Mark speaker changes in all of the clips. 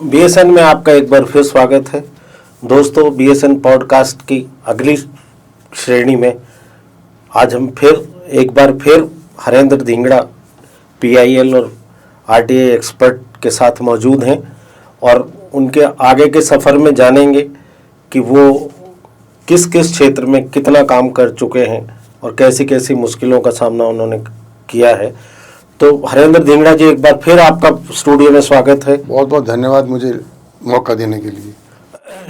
Speaker 1: BSN में आपका एक बार फिर स्वागत है। दोस्तों, बीएसएन पॉडकास्ट की अगली श्रेणी में आज हम एक बार फिर हरेंद्र धिंगड़ा पीआईएल और आरटीआई एक्सपर्ट के साथ मौजूद हैं और उनके आगे के सफ़र में जानेंगे कि वो किस किस क्षेत्र में कितना काम कर चुके हैं और कैसी कैसी मुश्किलों का सामना उन्होंने किया है। तो हरेंद्र धिंगड़ा जी, एक बार फिर आपका स्टूडियो में स्वागत है।
Speaker 2: बहुत बहुत धन्यवाद मुझे मौका देने के लिए।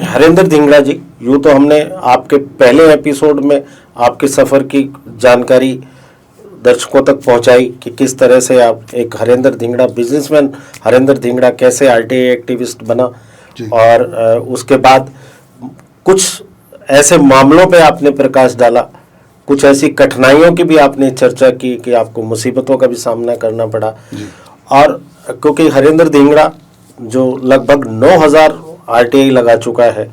Speaker 1: हरेंद्र धिंगड़ा जी, यूँ तो हमने आपके पहले एपिसोड में आपके सफ़र की जानकारी दर्शकों तक पहुंचाई कि किस तरह से आप एक हरेंद्र धिंगड़ा बिजनेसमैन हरेंद्र धिंगड़ा कैसे आरटीआई एक्टिविस्ट बना और उसके बाद कुछ ऐसे मामलों पे आपने प्रकाश डाला, कुछ ऐसी कठिनाइयों की भी आपने चर्चा की कि आपको मुसीबतों का भी सामना करना पड़ा। और क्योंकि हरेंद्र धिंगड़ा जो लगभग 9000 आरटीआई लगा चुका है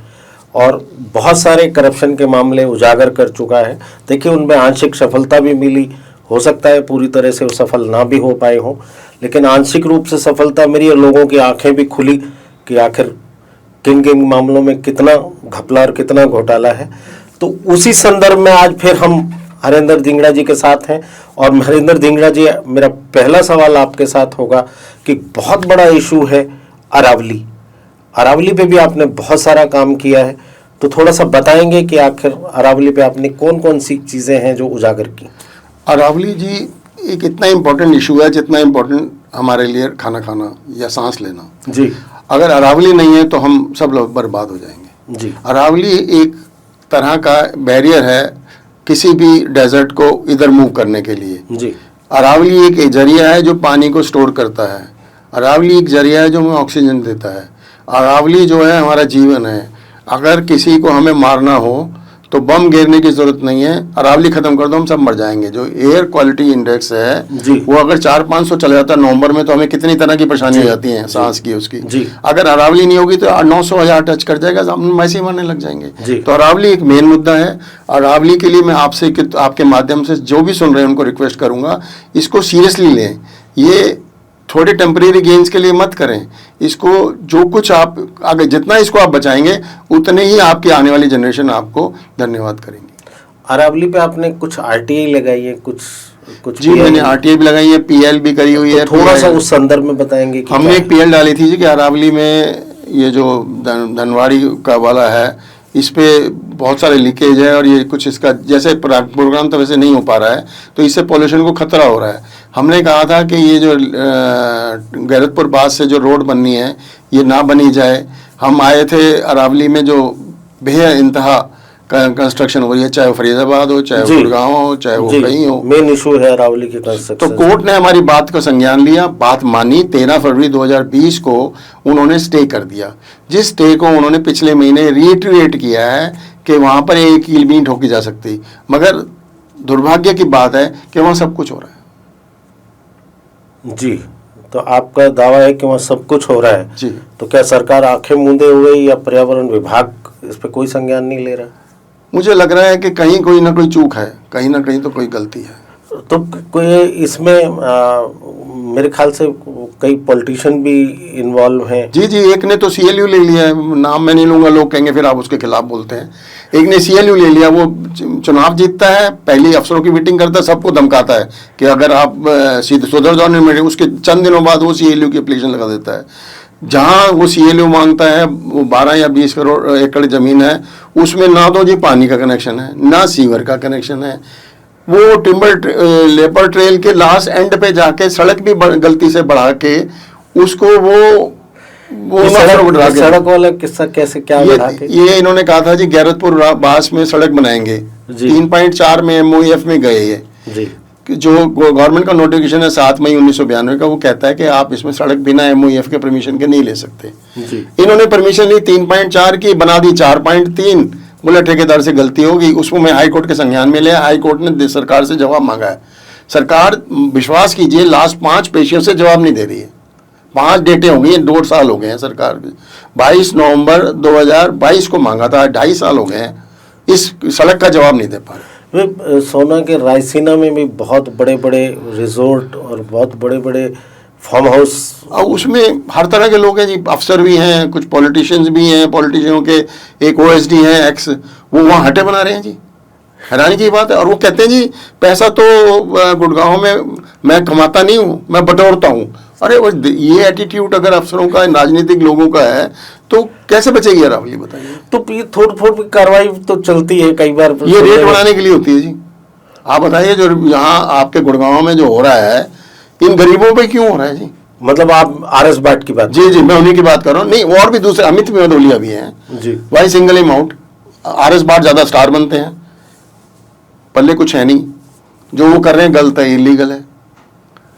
Speaker 1: और बहुत सारे करप्शन के मामले उजागर कर चुका है। देखिए, उनमें आंशिक सफलता भी मिली, हो सकता है पूरी तरह से वो सफल ना भी हो पाए हों, लेकिन आंशिक रूप से सफलता मिली और लोगों की आंखें भी खुली कि आखिर किन मामलों में कितना घपला और कितना घोटाला है। तो उसी संदर्भ में आज फिर हम हरेंद्र धिंगड़ा जी के साथ हैं। और हरेंद्र धिंगड़ा जी, मेरा पहला सवाल आपके साथ होगा कि बहुत बड़ा इशू है अरावली पे भी आपने बहुत सारा काम किया है, तो थोड़ा सा बताएंगे कि आखिर अरावली पे आपने कौन कौन सी चीज़ें हैं जो उजागर की।
Speaker 2: अरावली जी एक इतना इम्पोर्टेंट इशू है जितना इम्पोर्टेंट हमारे लिए खाना खाना या सांस लेना
Speaker 1: जी।
Speaker 2: अगर अरावली नहीं है तो हम सब लोग बर्बाद हो जाएंगे
Speaker 1: जी।
Speaker 2: अरावली एक तरह का बैरियर है किसी भी डेजर्ट को इधर मूव करने के लिए
Speaker 1: जी।
Speaker 2: अरावली एक जरिया है जो पानी को स्टोर करता है। अरावली एक जरिया है जो हमें ऑक्सीजन देता है। अरावली जो है हमारा जीवन है। अगर किसी को हमें मारना हो तो बम गिरने की जरूरत नहीं है, अरावली खत्म कर दो, हम सब मर जाएंगे। जो एयर क्वालिटी इंडेक्स है वो अगर 400-500 चला जाता है नवंबर में, तो हमें कितनी तरह की परेशानी हो जाती है सांस की उसकी। अगर अरावली नहीं होगी तो 900-1000 टच कर जाएगा, हम वैसे ही मरने लग जाएंगे। तो अरावली एक मेन मुद्दा है। अरावली के लिए मैं आपसे आपके माध्यम से जो भी सुन रहे हैं उनको रिक्वेस्ट करूंगा, इसको सीरियसली लें। ये थोड़े टेम्परेरी गेन्स के लिए मत करें इसको। जो कुछ आप आगे जितना इसको आप बचाएंगे उतने ही आपकी आने वाली जनरेशन आपको धन्यवाद करेंगे।
Speaker 1: अरावली पे आपने कुछ आरटीआई लगाई है, कुछ
Speaker 2: जी मैंने आरटीआई भी लगाई है, पीएल भी करी हुई है।
Speaker 1: थोड़ा सा उस संदर्भ में बताएंगे कि
Speaker 2: हमने एक पीएल डाली थी जी कि अरावली में ये जो धनवाड़ी का वाला है इस पे बहुत सारे लीकेज है और ये कुछ इसका जैसे प्रोग्राम तो वैसे नहीं हो पा रहा है, तो इससे पोल्यूशन को खतरा हो रहा है। हमने कहा था कि ये जो गैरतपुर बास से जो रोड बननी है ये ना बनी जाए। हम आए थे अरावली में जो बेहद इंतहा कंस्ट्रक्शन हो रही है, चाहे वो फरीदाबाद हो, चाहे वो गुड़गांव हो, चाहे वो कहीं हो,
Speaker 1: मेन इशू है अरावली के कंस्ट्रक्शन।
Speaker 2: तो कोर्ट ने हमारी बात का संज्ञान लिया, बात मानी। 13 फरवरी 2020 को उन्होंने स्टे कर दिया, जिस स्टे को उन्होंने पिछले महीने रीइटरेट किया है कि वहाँ पर एक कील भी ठोकी जा सकती। मगर दुर्भाग्य की बात है कि वहाँ सब कुछ हो रहा है।
Speaker 1: जी, तो आपका दावा है कि वहाँ सब कुछ हो रहा है
Speaker 2: जी।
Speaker 1: तो क्या सरकार आंखें मूंदे हुए या पर्यावरण विभाग इस पे कोई संज्ञान नहीं ले रहा?
Speaker 2: मुझे लग रहा है कि कहीं कोई ना कोई चूक है, कहीं ना कहीं तो कोई गलती है।
Speaker 1: तो कोई इसमें मेरे ख्याल से कई पॉलिटिशियन भी इन्वॉल्व हैं।
Speaker 2: जी जी, एक ने तो सीएलयू ले लिया है, नाम मैं नहीं लूंगा, लोग कहेंगे फिर आप उसके खिलाफ बोलते हैं। एक ने सीएलयू ले लिया, वो चुनाव जीतता है, पहली अफसरों की मीटिंग करता है, सबको धमकाता है कि अगर आप सुधर जाओ नहीं, उसके चंद दिनों बाद वो सीएलयू की एप्लीकेशन लगा देता है। जहाँ वो सीएलयू मांगता है वो 12 या 20 करोड़ एकड़ जमीन है, उसमें ना तो जी पानी का कनेक्शन है ना सीवर का कनेक्शन है। वो टिम्बर लेपर ट्रेल के लास्ट एंड पे जाके सड़क भी गलती से बढ़ा के उसको वो
Speaker 1: सड़क वाला किस्सा कैसे क्या बढ़ा के?
Speaker 2: ये इन्होंने कहा था जी गैरतपुर बास में सड़क बनाएंगे, 3.4 में MOEF में गए ये जी। जो गवर्नमेंट का नोटिफिकेशन है 7 मई 1992 का, वो कहता है कि आप इसमें सड़क बिना MOEF के परमिशन के नहीं ले सकते जी। इन्होंने परमिशन ली 3.4 की, बना दी 4.3। बोला ठेकेदार से गलती होगी, उसको मैं हाई कोर्ट के संज्ञान में लिया। हाई कोर्ट ने सरकार से जवाब मांगा है। सरकार, विश्वास कीजिए, लास्ट 5 पेशियों से जवाब नहीं दे रही है। 5 डेटें हो गई हैं, 2 साल हो गए हैं सरकार के। 22 नवंबर 2022 को मांगा था, 2.5 साल हो गए हैं, इस सड़क का जवाब नहीं दे पा रहे।
Speaker 1: सोना के रायसीना में भी बहुत बड़े बड़े रिजोर्ट और बहुत बड़े बड़े फार्म हाउस।
Speaker 2: और उसमें हर तरह के लोग हैं जी, अफसर भी हैं, कुछ पॉलिटिशियंस भी हैं, पॉलिटिशियनों के एक ओएसडी हैं एक्स, वो वहाँ हटे बना रहे हैं जी। हैरानी की बात है। और वो कहते हैं जी पैसा तो गुड़गांव में मैं कमाता नहीं हूँ, मैं बटोरता हूँ। अरे वो ये एटीट्यूड अगर अफसरों का, राजनीतिक लोगों का है तो कैसे बचेगी अरावली, बताइए।
Speaker 1: तो ये थोड़ी थोड़ी कार्रवाई तो चलती है कई बार।
Speaker 2: ये रेट बढ़ाने के लिए होती है जी। आप बताइए जो यहाँ आपके गुड़गांव में जो हो रहा है, इन गरीबों पे क्यों हो रहा है जी?
Speaker 1: मतलब आप आरएस बाट की बात?
Speaker 2: जी जी, मैं उन्हीं की बात कर रहा हूँ। नहीं, और भी दूसरे अमित भदौलिया भी हैं
Speaker 1: जी।
Speaker 2: वाई सिंगल अमाउंट, आरएस बाट ज्यादा स्टार बनते हैं, पल्ले कुछ है नहीं। जो वो कर रहे हैं गलत है, इलीगल है।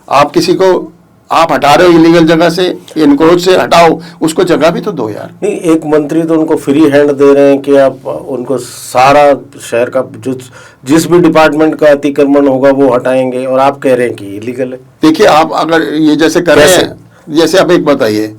Speaker 2: आप किसी को आप हटा रहे हो इलीगल जगह से, इनक्रोच से हटाओ, उसको जगह भी तो दो यार।
Speaker 1: नहीं, एक मंत्री तो उनको फ्री हैंड दे रहे हैं कि आप उनको सारा शहर का जो जिस भी डिपार्टमेंट का अतिक्रमण होगा वो हटाएंगे, और आप कह रहे हैं कि इलीगल है।
Speaker 2: देखिए, आप अगर ये जैसे कर रहे हैं, जैसे आप एक बताइए,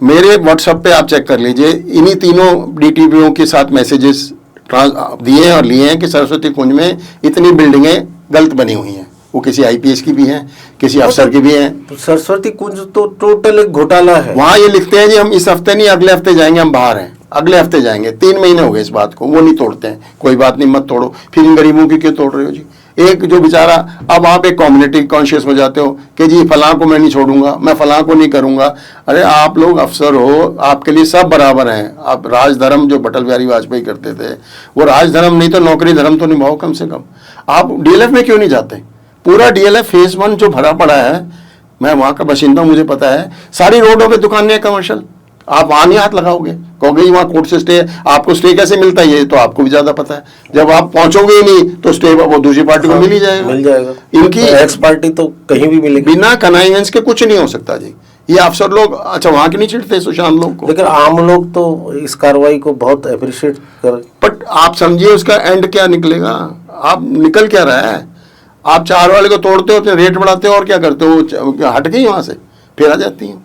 Speaker 2: मेरे व्हाट्सएप पे आप चेक कर लीजिए, इन्हीं तीनों डीटीपीओ के साथ मैसेजेस दिए और लिए हैं कि सरस्वती कुंज में इतनी बिल्डिंगें गलत बनी हुई हैं। वो किसी आईपीएस की भी हैं, किसी अफसर की भी हैं।
Speaker 1: तो सरस्वती कुंज तो टोटल एक घोटाला है।
Speaker 2: वहाँ ये लिखते हैं जी हम इस हफ्ते नहीं अगले हफ्ते जाएंगे, हम बाहर हैं, अगले हफ्ते जाएंगे। 3 महीने हो गए इस बात को, वो नहीं तोड़ते हैं। कोई बात नहीं, मत तोड़ो। फिर इन गरीबों की क्यों तोड़ रहे हो जी? एक जो बेचारा, अब आप एक कम्युनिटी कॉन्शियस हो जाते हो कि जी फलां को मैं नहीं छोड़ूंगा, मैं फलां को नहीं करूंगा। अरे आप लोग अफसर हो, आपके लिए सब बराबर हैं। आप राज धर्म जो अटल बिहारी वाजपेयी करते थे, वो राज धर्म नहीं तो नौकरी धर्म तो निभाओ कम से कम। आप डीएलएफ में क्यों नहीं जाते? पूरा डीएलएफ फेज 1 जो भरा पड़ा है, मैं वहाँ का बाशिंदा, मुझे पता है, सारी रोडों पे दुकानें कमर्शियल। आप वहाँ नहीं हाथ लगाओगे, कहोगे वहाँ कोर्ट से स्टे है। आपको स्टे कैसे मिलता है ये तो आपको भी ज्यादा पता है। जब आप पहुंचोगे ही नहीं तो स्टे वो दूसरी पार्टी को मिल ही जाएगा।
Speaker 1: मिल जाएगा।
Speaker 2: इनकी
Speaker 1: एक्स पार्टी तो कहीं भी मिलेगी।
Speaker 2: बिना कनाइवेंस के कुछ नहीं हो सकता जी। ये अफसर लोग अच्छा वहाँ के नहीं चिढ़ते सुशांत लोग को,
Speaker 1: लेकिन आम लोग तो इस कार्रवाई को बहुत अप्रिशिएट कर।
Speaker 2: बट आप समझिए उसका एंड क्या निकलेगा। आप निकल क्या रहा है? आप 4 वाले को तोड़ते हो, अपने रेट बढ़ाते हो और क्या करते हो? हट गई वहाँ से फिर आ जाती हैं।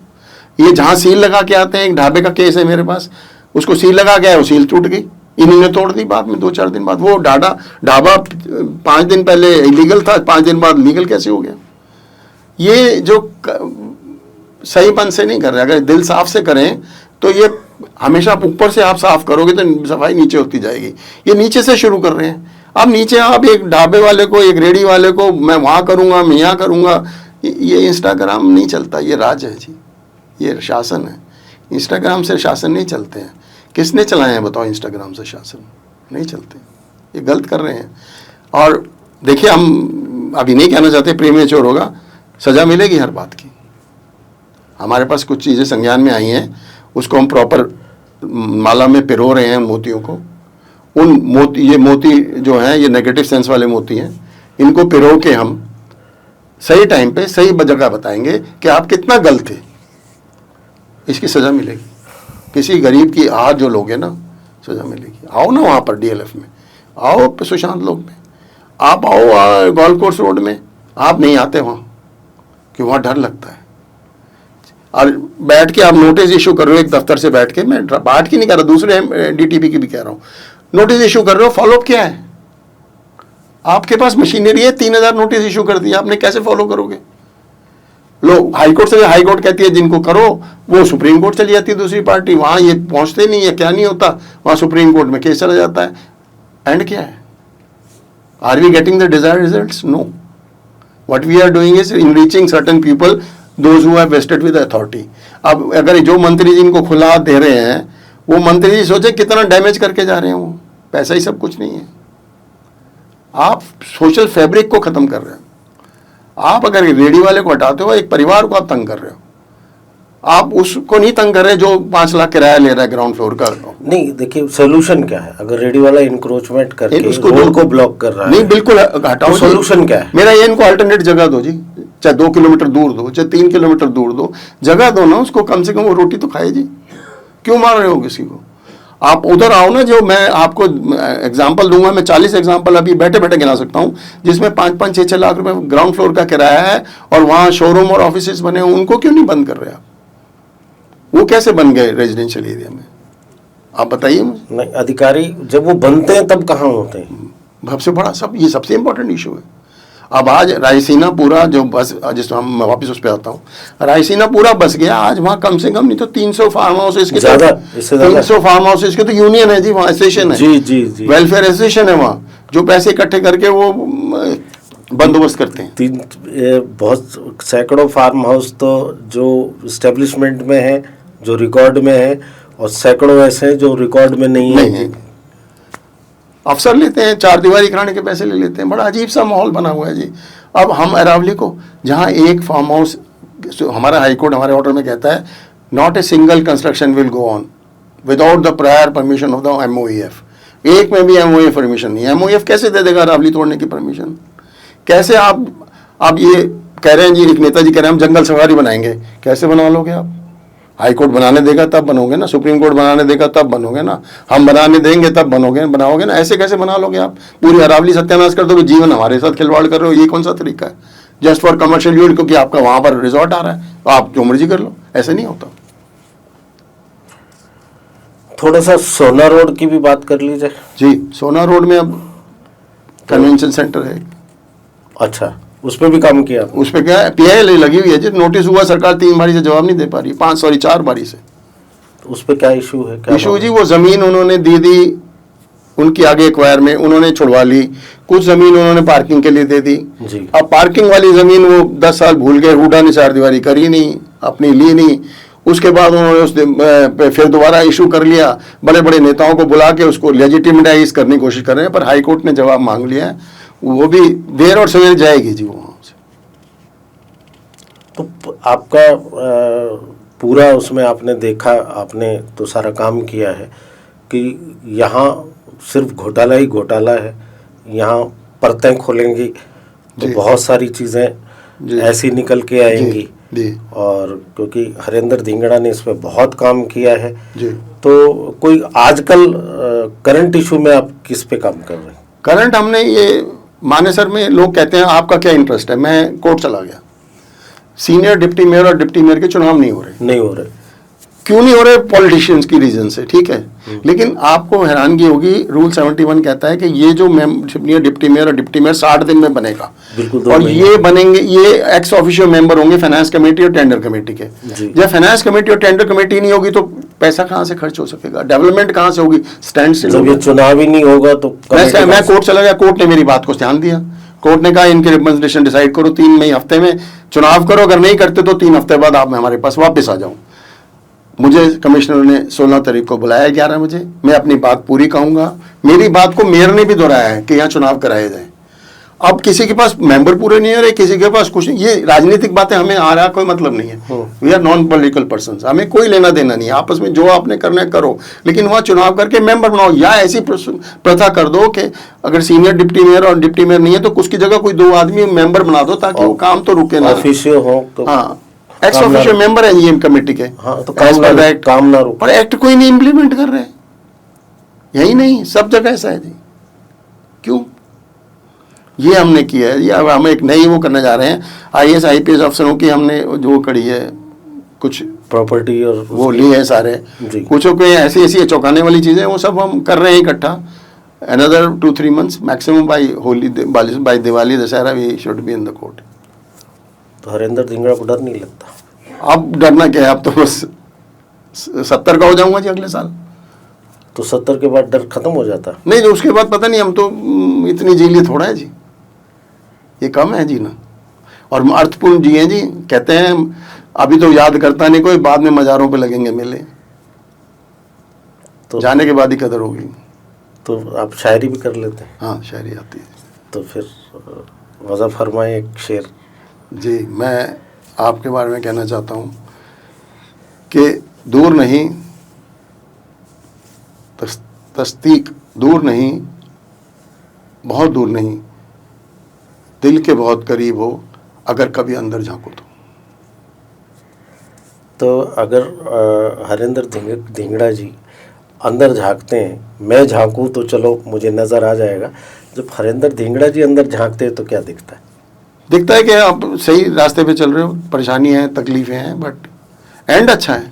Speaker 2: ये जहाँ सील लगा के आते हैं, एक ढाबे का केस है मेरे पास, उसको सील लगा के आया, वो सील टूट गई, इन्हीं ने तोड़ दी बाद में 2-4 दिन बाद। वो ढाबा 5 दिन पहले इलीगल था, 5 दिन बाद लीगल कैसे हो गया? ये जो सही मन से नहीं कर रहे। अगर दिल साफ से करें तो ये हमेशा ऊपर से आप साफ करोगे तो सफाई नीचे होती जाएगी। ये नीचे से शुरू कर रहे हैं। अब नीचे आप एक ढाबे वाले को, एक रेडी वाले को मैं वहाँ करूँगा, मैं यहाँ करूँगा। ये इंस्टाग्राम नहीं चलता, ये राज है जी, ये शासन है। इंस्टाग्राम से शासन नहीं चलते हैं। किसने चलाए हैं बताओ इंस्टाग्राम से शासन? नहीं चलते। ये गलत कर रहे हैं। और देखिए, हम अभी नहीं कहना चाहते प्रीमेच्योर होगा, सज़ा मिलेगी हर बात की। हमारे पास कुछ चीज़ें संज्ञान में आई हैं, उसको हम प्रॉपर माला में पिरो रहे हैं उन मोतियों को। ये मोती जो हैं, ये नेगेटिव सेंस वाले मोती हैं, इनको पिरो के हम सही टाइम पे सही जगह बताएंगे कि आप कितना गलत थे। इसकी सज़ा मिलेगी। किसी गरीब की हाथ जो लोगे ना, सज़ा मिलेगी। आओ ना वहाँ पर डीएलएफ में, आओ सुशांत लोग में, आप आओ गोल्फ कोर्स रोड में। आप नहीं आते वहाँ कि वहाँ डर लगता है। और बैठ के आप नोटिस इशू कर रहे हो एक दफ्तर से बैठ के, मैं बात की नहीं कर रहा, दूसरे डीटीपी की भी कह रहा हूँ, नोटिस इशू कर रहे हो, फॉलोअप क्या है? आपके पास मशीनरी है, 3000 नोटिस इशू कर दिया आपने, कैसे फॉलो करोगे? लो, हाईकोर्ट से, हाईकोर्ट कहती है जिनको करो, वो सुप्रीम कोर्ट चली जाती है दूसरी पार्टी, वहाँ ये पहुँचते नहीं है, क्या नहीं होता, वहाँ सुप्रीम कोर्ट में केस चला जाता है। एंड क्या है? Are we getting the desired results? No. What we are doing is enriching certain people, those who have vested with authority. अब अगर जो मंत्री जी इनको खुला दे रहे हैं, वो मंत्री जी सोचे कितना डैमेज करके जा रहे हैं। वो पैसा ही सब कुछ नहीं है। आप सोशल फैब्रिक को खत्म कर रहे हो। आप अगर रेडी वाले को हटाते हो, एक परिवार को आप तंग कर रहे हो। आप उसको नहीं तंग कर रहे जो 5 लाख किराया ले रहा है ग्राउंड फ्लोर का। नहीं,
Speaker 1: देखिए सोल्यूशन क्या है? अगर रेडी वाला इंक्रोचमेंट करके उसको रोड को ब्लॉक कर रहा है,
Speaker 2: नहीं बिल्कुल हटाओ।
Speaker 1: सोल्यूशन क्या है?
Speaker 2: मेरा ये, इनको अल्टरनेट जगह दो जी, चाहे 2 किलोमीटर दूर दो, चाहे 3 किलोमीटर दूर दो, जगह दो ना उसको, कम से कम वो रोटी तो खाए जी। क्यों मार रहे हो किसी को? आप उधर आओ ना। जो मैं आपको एग्जांपल दूंगा, मैं 40 एग्जांपल अभी बैठे बैठे गिना सकता हूं, जिसमें 5-5, 6-6 लाख रुपए ग्राउंड फ्लोर का किराया है और वहां शोरूम और ऑफिसेस बने हुए। उनको क्यों नहीं बंद कर रहे आप? वो कैसे बन गए रेजिडेंशियल एरिया में? आप बताइए मुझे।
Speaker 1: नहीं, अधिकारी जब वो बनते हैं तब कहाँ होते हैं?
Speaker 2: सबसे बड़ा ये सबसे इंपॉर्टेंट इशू है। अब आज रायसीना पूरा जो बस, जिस हम वापस उस पर आता हूँ, रायसीना पूरा बस गया। आज वहाँ कम से कम नहीं तो 300 फार्म हाउसेज के,
Speaker 1: ज्यादा, इससे ज्यादा
Speaker 2: 300 फार्म हाउसेज के तो यूनियन है जी, वहाँ एसोसिएशन है
Speaker 1: जी जी जी,
Speaker 2: वेलफेयर एसोसिएशन है वहाँ, जो पैसे इकट्ठे करके वो बंदोबस्त करते हैं।
Speaker 1: बहुत सैकड़ों फार्म हाउस तो जो इस्टेब्लिशमेंट में है, जो रिकॉर्ड में है, और सैकड़ों ऐसे हैं जो रिकॉर्ड में नहीं है।
Speaker 2: अफसर लेते हैं, चार दीवारी कराने के पैसे ले लेते हैं। बड़ा अजीब सा माहौल बना हुआ है जी। अब हम अरावली को, जहाँ एक फार्म हाउस, हमारा हाई कोर्ट हमारे ऑर्डर में कहता है not a single construction will go on without the prior permission of the MOEF। एक में भी MOEF परमिशन नहीं है। MOEF कैसे दे देगा अरावली तोड़ने की परमिशन? कैसे आप ये कह रहे हैं जी, एक नेताजी कह रहे हैं हम जंगल सफारी बनाएंगे, कैसे बना लोगे आप? हाई कोर्ट बनाने देगा तब बनोगे ना, सुप्रीम कोर्ट बनाने देगा तब बनोगे ना, हम बनाने देंगे तब बनाओगे ना। ऐसे कैसे बना लोगे आप? पूरी अरावली सत्यानाश कर दोगे, जीवन हमारे साथ खिलवाड़ कर रहे हो, ये कौन सा तरीका है? जस्ट फॉर कमर्शियल यूज, क्योंकि आपका वहां पर रिजॉर्ट आ रहा है तो आप जो मर्जी कर लो, ऐसे नहीं होता।
Speaker 1: थोड़ा सा सोना रोड की भी बात कर लीजिए
Speaker 2: जी। सोना रोड में अब कन्वेंशन सेंटर है।
Speaker 1: अच्छा, उस पर भी काम किया?
Speaker 2: उस पर क्या है, PIL लगी हुई है जी, नोटिस हुआ, सरकार 3 बारी से जवाब नहीं दे पा रही, 4 बारी से।
Speaker 1: उस पर क्या इशू है? क्या
Speaker 2: इशू जी, वो जमीन उन्होंने दे दी उनकी आगे एक्वायर में, उन्होंने छुड़वा ली। कुछ जमीन उन्होंने पार्किंग के लिए दे दी
Speaker 1: जी।
Speaker 2: अब पार्किंग वाली जमीन वो 10 साल भूल गए, हुडा ने 4 दीवारी करी नहीं, अपनी ली नहीं। उसके बाद उन्होंने उस फिर दोबारा इशू कर लिया, बड़े बड़े नेताओं को बुला के उसको लेजिटिमेटाइज करने की कोशिश कर रहे हैं, पर हाई कोर्ट ने जवाब मांग लिया है, वो भी देर और सवेर जाएगी जी वहाँ से।
Speaker 1: तो आपका पूरा उसमें आपने देखा, आपने तो सारा काम किया है कि यहाँ सिर्फ घोटाला ही घोटाला है, यहाँ परतें खोलेंगी तो बहुत सारी चीज़ें ऐसी निकल के आएंगी
Speaker 2: जी।
Speaker 1: और क्योंकि हरेंद्र धिंगड़ा ने इस पर बहुत काम किया है
Speaker 2: जी।
Speaker 1: तो कोई आजकल करंट इशू में आप किस पे काम कर रहे हैं?
Speaker 2: करंट हमने ये मानेसर में लोग कहते हैं आपका क्या इंटरेस्ट है, मैं कोर्ट चला गया। सीनियर डिप्टी मेयर और डिप्टी मेयर के चुनाव नहीं हो रहे। क्यों नहीं हो रहे? पॉलिटिशियंस की रीजन से, ठीक है। लेकिन आपको हैरानगी होगी, रूल 71 कहता है कि ये जो सीनियर डिप्टी मेयर और डिप्टी मेयर 60 दिन में बनेगा, और ये बनेंगे, ये एक्स ऑफिशियो मेंबर होंगे फाइनेंस कमेटी और टेंडर कमेटी के। जब फाइनेंस कमेटी और टेंडर कमेटी नहीं होगी तो पैसा कहाँ से खर्च हो सकेगा, डेवलपमेंट कहाँ से होगी, स्टैंड स्टिल होगा।
Speaker 1: चुनाव ही नहीं होगा तो
Speaker 2: मैं कोर्ट चला गया, कोर्ट ने मेरी बात को ध्यान दिया। कोर्ट ने कहा इनके रिप्रेजेंटेशन डिसाइड करो, 3 मई हफ्ते में चुनाव करो, अगर नहीं करते तो 3 हफ्ते बाद आप हमारे पास वापस आ जाओ। मुझे कमिश्नर ने 16 तारीख को बुलाया 11 बजे, मैं अपनी बात पूरी कहूंगा। मेरी बात को मेयर ने भी दोहराया है कि यहाँ चुनाव कराए जाए। अब किसी के पास मेंबर पूरे नहीं हो रहे, किसी के पास कुछ नहीं, ये राजनीतिक बातें हमें आ रहा कोई मतलब नहीं है। We are non political person, हमें कोई लेना देना नहीं है, आपस में जो आपने करना है करो, लेकिन वहाँ चुनाव करके मेंबर बनाओ। या ऐसी प्रथा कर दो कि अगर सीनियर डिप्टी मेयर और डिप्टी मेयर नहीं है तो उसकी जगह कोई 2 आदमी मेंबर बना दो, ताकि वो काम तो रुके ना।
Speaker 1: ऑफिशियो हो तो
Speaker 2: हाँ, एक्स ऑफिशियो मेंबर है ये कमेटी के।
Speaker 1: हाँ, तो काम ना रुके,
Speaker 2: पर एक्ट कोई नहीं इम्प्लीमेंट कर रहे। यही नहीं, सब जगह ऐसा है जी। क्यों? ये हमने किया है। ये अब हम एक नई वो करने जा रहे हैं, IAS IPS अफसरों की हमने जो करी है, कुछ
Speaker 1: प्रॉपर्टी और
Speaker 2: वो ली है सारे, कुछों के ऐसी ऐसी चौंकाने वाली चीज़ें, वो सब हम कर रहे हैं इकट्ठा। Another 2-3 months maximum by Diwali Dussehra we should be in the court.
Speaker 1: तो हरेंद्र धिंगड़ा को डर नहीं लगता?
Speaker 2: अब डरना क्या है, अब तो बस 70 का हो जाऊंगा जी अगले साल।
Speaker 1: तो 70 के बाद डर खत्म हो जाता?
Speaker 2: नहीं, तो उसके बाद पता नहीं, हम तो इतनी जी लिए थोड़ा है जी, ये कम है जीना, और अर्थपूर्ण जिए जी। कहते हैं अभी तो याद करता नहीं कोई, बाद में मज़ारों पे लगेंगे मेले, तो जाने के बाद ही कदर होगी।
Speaker 1: तो आप शायरी भी कर लेते हैं?
Speaker 2: हाँ, शायरी आती है।
Speaker 1: तो फिर वज़ा फरमाए एक शेर।
Speaker 2: जी, मैं आपके बारे में कहना चाहता हूँ कि दूर नहीं, तस्दीक दूर नहीं, बहुत दूर नहीं, दिल के बहुत करीब हो, अगर कभी अंदर झांको
Speaker 1: तो अगर हरेंद्र धिंगड़ा जी अंदर झांकते हैं, मैं झांकूं तो चलो मुझे नज़र आ जाएगा, जब हरेंद्र धिंगड़ा जी अंदर झांकते हैं तो क्या दिखता है?
Speaker 2: दिखता है कि आप सही रास्ते पे चल रहे हो, परेशानी है, तकलीफें हैं, बट एंड अच्छा है,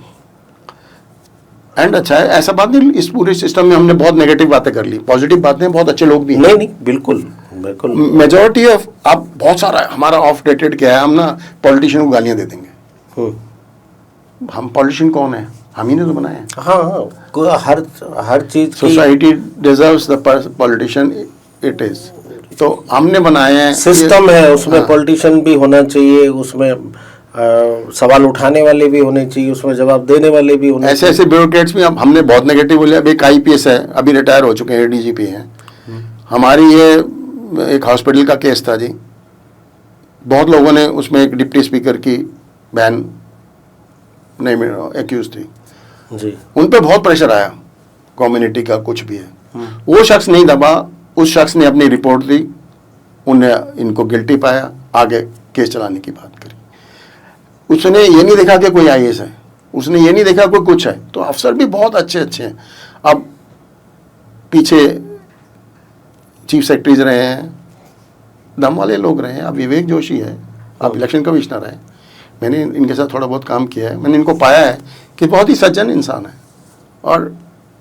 Speaker 2: एंड अच्छा है। ऐसा बात नहीं, इस पूरे सिस्टम में हमने बहुत नेगेटिव बातें कर ली, पॉजिटिव बातें, बहुत अच्छे लोग भी हैं।
Speaker 1: नहीं, बिल्कुल, बिल्कुल।
Speaker 2: मेजोरिटी ऑफ, आप बहुत सारा हमारा ऑफ डेटेड क्या है, हम ना पॉलिटिशियन को गालियां दे देंगे। हम पॉलिटिशियन कौन है? हम ही ने तो बनाए हैं।
Speaker 1: हाँ, हर चीज की
Speaker 2: society deserves the politician it is, तो हमने बनाए हैं।
Speaker 1: सिस्टम है, उसमें
Speaker 2: हाँ।
Speaker 1: पॉलिटिशियन भी होना चाहिए, उसमें सवाल उठाने वाले भी होने चाहिए, उसमें जवाब देने वाले भी होने
Speaker 2: ऐसे ऐसे ब्यूरोक्रेट्स भी हमने बहुत नेगेटिव बोले। अभी एक IPS है, अभी रिटायर हो चुके हैं, DGP हैं। हमारी ये एक हॉस्पिटल का केस था जी, बहुत लोगों ने उसमें एक डिप्टी स्पीकर की बहन नहीं एक्यूज थी
Speaker 1: जी।
Speaker 2: उन पे बहुत प्रेशर आया, कम्युनिटी का कुछ भी है। वो शख्स नहीं दबा, उस शख्स ने अपनी रिपोर्ट दी, उन्हें इनको गिल्टी पाया, आगे केस चलाने की बात करी। उसने ये नहीं देखा कि कोई IAS है, उसने ये नहीं देखा कोई कुछ है। तो अफसर भी बहुत अच्छे अच्छे हैं। अब पीछे चीफ सेक्रेटरीज रहे हैं, दम वाले लोग रहे हैं। अब विवेक जोशी है, अब इलेक्शन कमिश्नर है। मैंने इनके साथ थोड़ा बहुत काम किया है, मैंने इनको पाया है कि बहुत ही सज्जन इंसान है और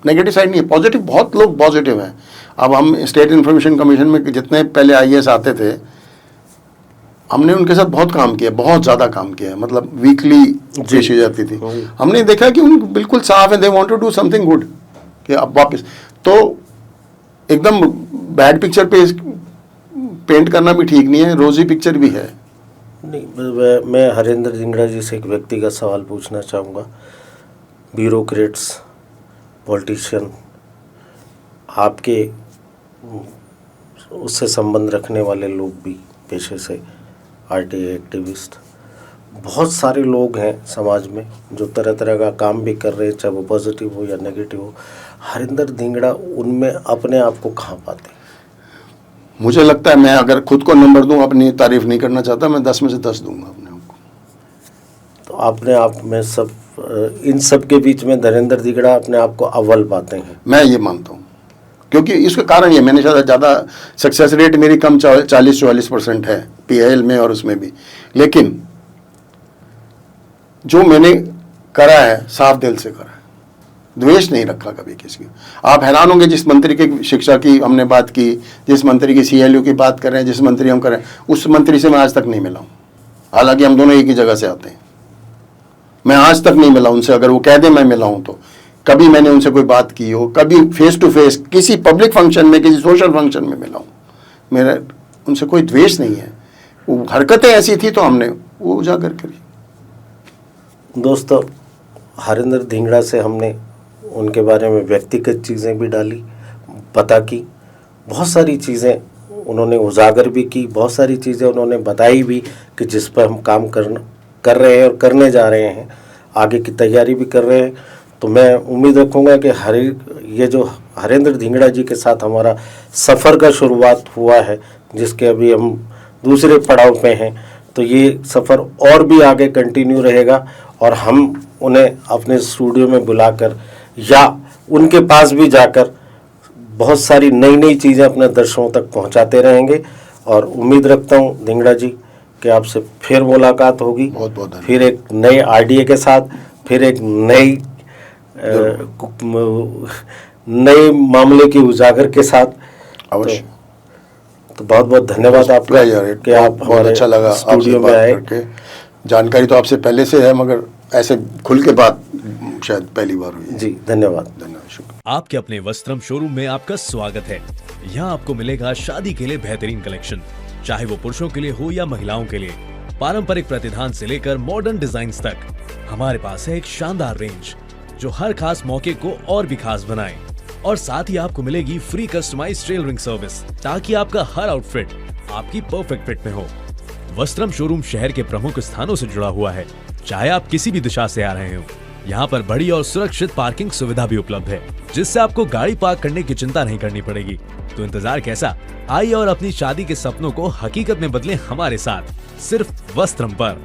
Speaker 2: नेगेटिव साइड नहीं है, पॉजिटिव। बहुत लोग पॉजिटिव हैं। अब हम स्टेट इंफॉर्मेशन कमीशन में जितने पहले IAS आते थे, हमने उनके साथ बहुत काम किया, बहुत ज़्यादा काम किया है। मतलब वीकली पेश हो जाती थी। हमने देखा कि उन बिल्कुल साफ है, they want to do something good, कि अब वापस तो एकदम बैड पिक्चर पे पेंट करना भी ठीक नहीं है, रोजी पिक्चर भी है।
Speaker 1: नहीं, मैं हरेंद्र धिंगड़ा जी से एक व्यक्तिगत सवाल पूछना चाहूँगा। ब्यूरोक्रेट्स, पॉलिटिशियन, आपके उससे संबंध रखने वाले लोग भी पेशे से RTI एक्टिविस्ट, बहुत सारे लोग हैं समाज में जो तरह तरह का काम भी कर रहे हैं, चाहे वो पॉजिटिव हो या नेगेटिव हो। हरेंद्र धिंगड़ा उनमें अपने आप को कहाँ पाते हैं?
Speaker 2: मुझे लगता है, मैं अगर खुद को नंबर दूं, अपनी तारीफ नहीं करना चाहता, मैं 10 में से 10 दूंगा अपने आप को।
Speaker 1: तो अपने आप में इन सब के बीच में धीरेन्द्र धिंगड़ा अपने आप को अव्वल पाते हैं?
Speaker 2: मैं ये मानता हूँ, क्योंकि इसका कारण ये, मैंने शायद ज़्यादा सक्सेस रेट मेरी कम 40-44% है PIL में और उसमें भी, लेकिन जो मैंने करा है साफ दिल से करा है, द्वेष नहीं रखा कभी किसी का। आप हैरान होंगे, जिस मंत्री की शिक्षा की हमने बात की, जिस मंत्री की CLU की बात कर रहे हैं, जिस मंत्री हम कर रहे हैं, उस मंत्री से मैं आज तक नहीं मिला हूँ। हालांकि हम दोनों एक ही जगह से आते हैं, मैं आज तक नहीं मिला उनसे। अगर वो कह दे मैं मिला हूँ तो कभी मैंने उनसे कोई बात की हो, कभी फेस टू फेस किसी पब्लिक फंक्शन में, किसी सोशल फंक्शन में मिला हूँ। मेरा उनसे कोई द्वेष नहीं है, वो हरकतें ऐसी थी तो हमने वो उजागर करी।
Speaker 1: दोस्तों, हरेंद्र धिंगड़ा से हमने उनके बारे में व्यक्तिगत चीज़ें भी डाली, पता की, बहुत सारी चीज़ें उन्होंने उजागर भी की, बहुत सारी चीज़ें उन्होंने बताई भी कि जिस पर हम काम कर रहे हैं और करने जा रहे हैं, आगे की तैयारी भी कर रहे हैं। तो मैं उम्मीद रखूँगा कि ये जो हरेंद्र धिंगड़ा जी के साथ हमारा सफ़र का शुरुआत हुआ है, जिसके अभी हम दूसरे पड़ाव पे हैं, तो ये सफ़र और भी आगे कंटिन्यू रहेगा और हम उन्हें अपने स्टूडियो में बुलाकर या उनके पास भी जाकर बहुत सारी नई नई चीज़ें अपने दर्शकों तक पहुंचाते रहेंगे। और उम्मीद रखता हूं धिंगड़ा जी कि आपसे फिर मुलाकात होगी,
Speaker 2: बहुत बहुत धन्यवाद।
Speaker 1: फिर एक नए आइडिया के साथ, फिर एक नए मामले की उजागर के साथ
Speaker 2: अवश्य।
Speaker 1: तो बहुत बहुत धन्यवाद आपका कि आप
Speaker 2: बहुत अच्छा लगा
Speaker 1: स्टूडियो में आए।
Speaker 2: जानकारी तो आपसे पहले से है, मगर ऐसे खुल के बात शायद पहली बार हुई।
Speaker 1: जी धन्यवाद।
Speaker 2: धन्यवाद, शुक्रिया।
Speaker 3: आपके अपने वस्त्रम शोरूम में आपका स्वागत है। यहाँ आपको मिलेगा शादी के लिए बेहतरीन कलेक्शन, चाहे वो पुरुषों के लिए हो या महिलाओं के लिए। पारंपरिक प्रतिधान से लेकर मॉडर्न डिजाइन तक हमारे पास है एक शानदार रेंज जो हर खास मौके को और भी खास बनाए। और साथ ही आपको मिलेगी फ्री कस्टमाइज्ड टेलरिंग सर्विस, ताकि आपका हर आउटफिट आपकी परफेक्ट फिट में हो। वस्त्रम शोरूम शहर के प्रमुख स्थानों से जुड़ा हुआ है, चाहे आप किसी भी दिशा से आ रहे हो। यहाँ पर बड़ी और सुरक्षित पार्किंग सुविधा भी उपलब्ध है, जिससे आपको गाड़ी पार्क करने की चिंता नहीं करनी पड़ेगी। तो इंतजार कैसा, आइए और अपनी शादी के सपनों को हकीकत में बदलें हमारे साथ, सिर्फ वस्त्रम पर।